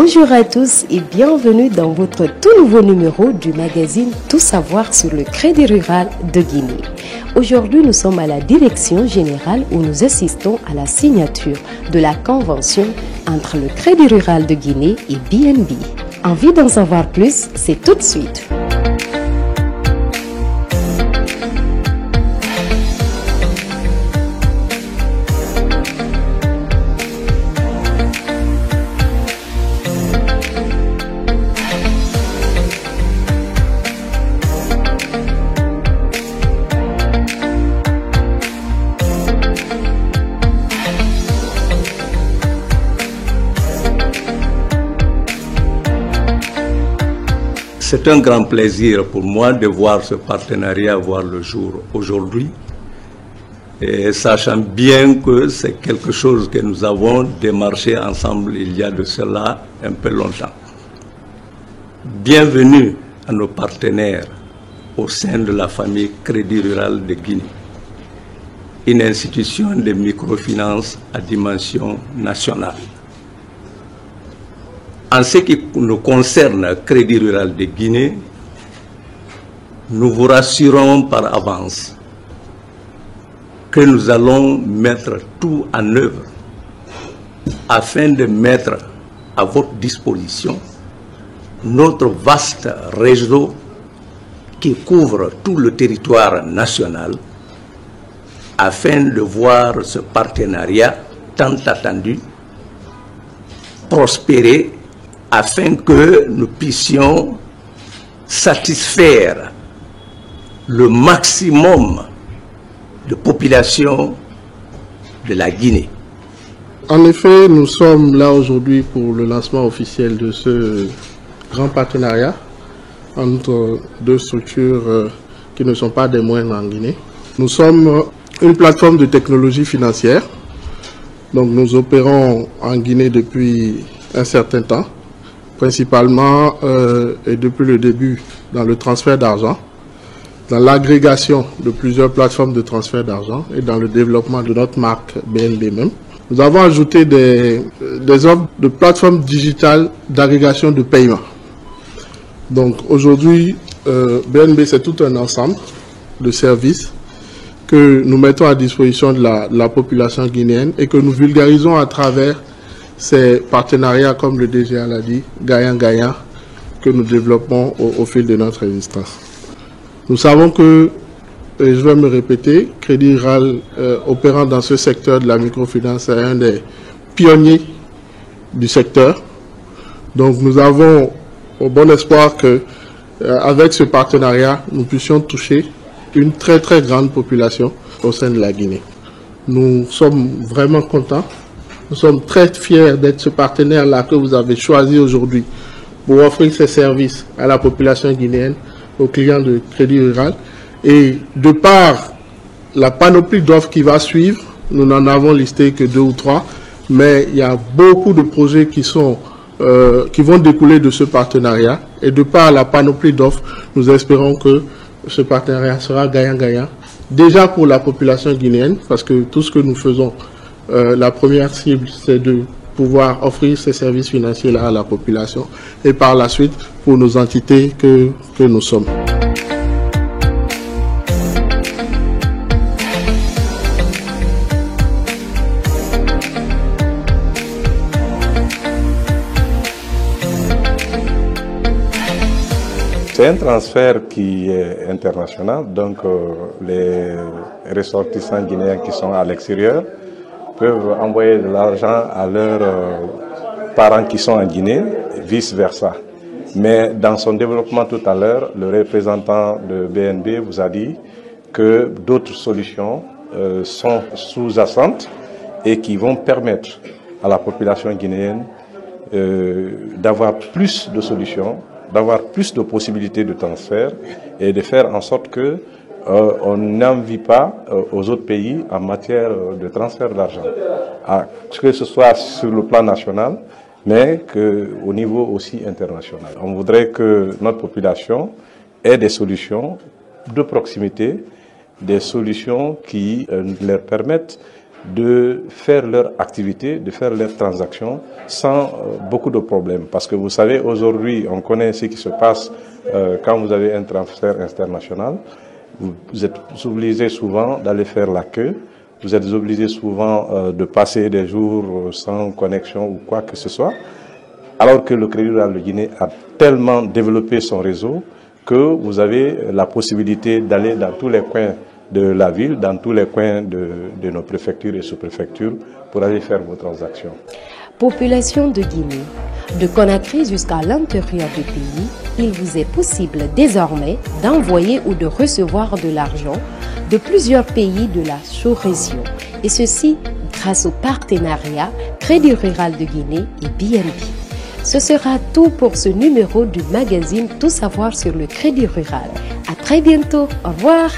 Bonjour à tous et bienvenue dans votre tout nouveau numéro du magazine Tout savoir sur le Crédit Rural de Guinée. Aujourd'hui, nous sommes à la direction générale où nous assistons à la signature de la convention entre le Crédit Rural de Guinée et BNB. Envie d'en savoir plus? C'est tout de suite. C'est un grand plaisir pour moi de voir ce partenariat voir le jour aujourd'hui, et sachant bien que c'est quelque chose que nous avons démarché ensemble il y a de cela un peu longtemps. Bienvenue à nos partenaires au sein de la famille Crédit Rural de Guinée, une institution de microfinance à dimension nationale. En ce qui nous concerne, Crédit Rural de Guinée, nous vous rassurons par avance que nous allons mettre tout en œuvre afin de mettre à votre disposition notre vaste réseau qui couvre tout le territoire national afin de voir ce partenariat tant attendu prospérer, afin que nous puissions satisfaire le maximum de population de la Guinée. En effet, nous sommes là aujourd'hui pour le lancement officiel de ce grand partenariat entre deux structures qui ne sont pas des moindres en Guinée. Nous sommes une plateforme de technologie financière. Donc nous opérons en Guinée depuis un certain temps, principalement et depuis le début dans le transfert d'argent, dans l'agrégation de plusieurs plateformes de transfert d'argent et dans le développement de notre marque BNB même. Nous avons ajouté des offres de plateformes digitales d'agrégation de paiement. Donc aujourd'hui, BNB c'est tout un ensemble de services que nous mettons à disposition de la population guinéenne et que nous vulgarisons à travers ces partenariats, comme le DGA l'a dit, gagnant-gagnant, que nous développons au fil de notre existence. Nous savons que, et je vais me répéter, Crédit Rural opérant dans ce secteur de la microfinance est un des pionniers du secteur. Donc nous avons au bon espoir que avec ce partenariat, nous puissions toucher une très très grande population au sein de la Guinée. Nous sommes vraiment contents. Nous sommes très fiers d'être ce partenaire-là que vous avez choisi aujourd'hui pour offrir ces services à la population guinéenne, aux clients de Crédit Rural. Et de par la panoplie d'offres qui va suivre, nous n'en avons listé que 2 ou 3, mais il y a beaucoup de projets qui vont découler de ce partenariat. Et de par la panoplie d'offres, nous espérons que ce partenariat sera gagnant-gagnant. Déjà pour la population guinéenne, parce que tout ce que nous faisons, la première cible, c'est de pouvoir offrir ces services financiers-là à la population et par la suite pour nos entités que nous sommes. C'est un transfert qui est international, donc les ressortissants guinéens qui sont à l'extérieur peuvent envoyer de l'argent à leurs parents qui sont en Guinée, vice-versa. Mais dans son développement tout à l'heure, le représentant de BNB vous a dit que d'autres solutions sont sous-jacentes et qui vont permettre à la population guinéenne d'avoir plus de solutions, d'avoir plus de possibilités de transfert et de faire en sorte que on n'envie pas aux autres pays en matière de transfert d'argent, que ce soit sur le plan national, mais qu'au niveau aussi international. On voudrait que notre population ait des solutions de proximité, des solutions qui leur permettent de faire leur activité, de faire leurs transactions sans beaucoup de problèmes. Parce que vous savez, aujourd'hui, on connaît ce qui se passe quand vous avez un transfert international. Vous êtes obligé souvent d'aller faire la queue. Vous êtes obligé souvent de passer des jours sans connexion ou quoi que ce soit. Alors que le Crédit Rural de Guinée a tellement développé son réseau que vous avez la possibilité d'aller dans tous les coins de la ville, dans tous les coins de nos préfectures et sous-préfectures pour aller faire vos transactions. Population de Guinée, de Conakry jusqu'à l'intérieur du pays, il vous est possible désormais d'envoyer ou de recevoir de l'argent de plusieurs pays de la sous-région. Et ceci grâce au partenariat Crédit Rural de Guinée et BNB. Ce sera tout pour ce numéro du magazine Tout savoir sur le Crédit Rural. À très bientôt. Au revoir.